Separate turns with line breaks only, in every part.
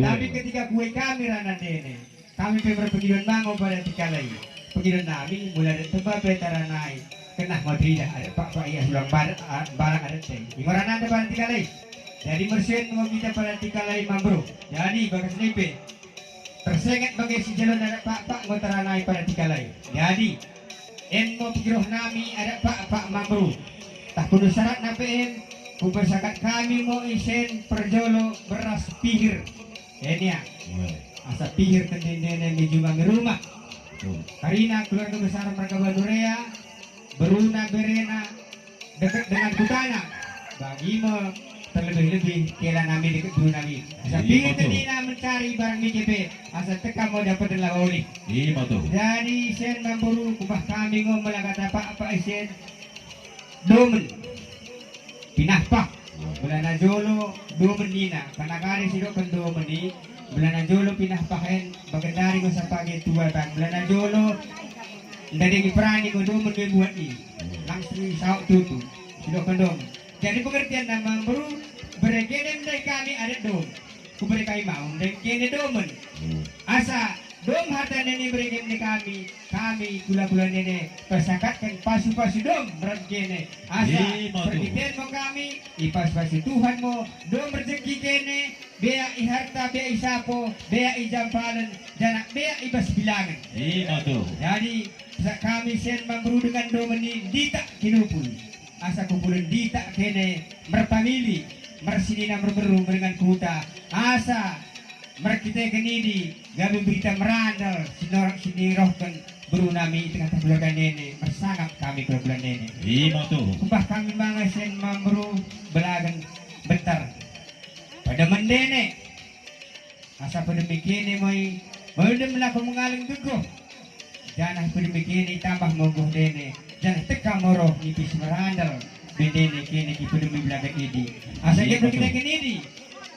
Tapi ketika kue kami ranan dene, kami berpengiran mango pada tikalai. Pengiran kami mulai dari tempat betara naik. Kena mau tidak ada pak ya sulang barang ada teh. Imaranan ada pada tikalai. Jadi mesin mau kita pada tikalai mambro. Jadi bagas nipe. Tersengat bagai si jalan ada pak mau teranai pada tikalai. Jadi en mau pikiroh nami ada pak mambro. Tak kudu syarat napein. Kubersakat kami mau isen perjolo beras pihir. Ini ya. Asa pihir kendene di jumlah rumah. Karina keluarga besar mereka Badurea, Beruna Berena dekat dengan Kutana. Bagi mo terlebih-lebih kela nami dekat dulu nami. Asa pihir kendina mencari barang MGP. Asa teka mau dapat adalah oli. Jadi isen memburu kubah kami ngomong kata apa isen domen. Pinah pak bulan jolo domen nina karena kali sidok domen ni bulan jolo pinah pahen bagendari ko sa pagi tua tan bulan jolo dari perani ko domen ko buat ni langsung saut tutu sidok domen jadi pengertian nama baru beregenen dari kami ada dom ku berekai mau dan kene domen asa dom harta nene beregen di kami gula-gula nene persakatkan pasu-pasu dom berat kene asa pergiten mo kami ipas-pasu Tuhan mo dom rezeki kene bea i harta bea i sapo bea i jampalan janak bea i bas bilangan jadi kami sen memburu dengan dom ini dita kinupul asa kumpulan dita kene merpamili mersinina merberu dengan kuta asa merkita kenidi gabi berita merandal sinirohkan buru nami tengah keluarga nene bersangap kami keluarga nene kubah kami mga sen memburu belagan bentar pada mendene asa pada mikini moy mendem lah mengaling teguh janah pada mikini tambah mogoh dene janah teka moroh nipis merandal bendene kene ki pada belagan idi asa dia berkita kenidi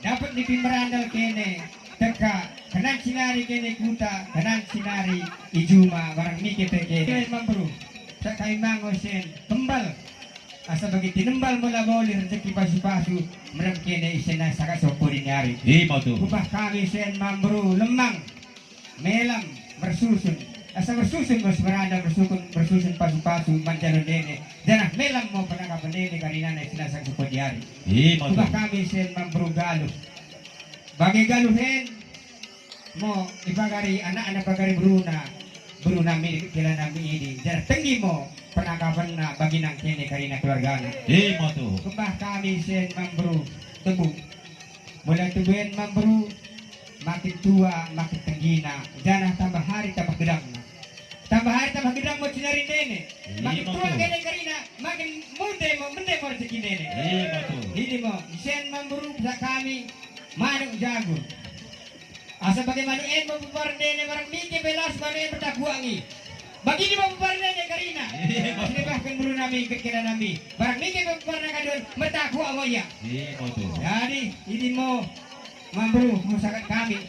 dapat nipis merandal kene teka kanan sinari kene kuta kanan sinari ijuma barang mike peke memburu sakai mangosen kembal asa bagi tinembal mula boleh rezeki pasu-pasu merem kene isena saka sopo dinari kubah kami sen memburu lemang melam bersusun asa bersusun bos beranda bersusun pasu-pasu manjalo dene janah melam mau penangkapan dene karina na isena saka sopo dinari kubah kami sen memburu galuh bagi galuhen mo ibagari anak-anak bagari Bruna milik kila nami ini dan tinggi mo penangkapan na bagi nang kene karina keluarga na kubah kami sen memburu tebu mulai tubuhin memburu makin tua makin tinggi na janah tambah hari tambah gedang na tambah hari tambah gedang mo cinari nene makin tua kene karina makin mende mo rezeki nene ini mo sen memburu bisa kami manuk jagung asa bagaimana mau memperbarnene barang mike belas mana yang bertakwangi bagi ini mau memperbarnene karina masih bahkan bulu nami kira nami barang mike memperbarnene kadon bertakwa mo ya jadi ini mau memburu masyarakat kami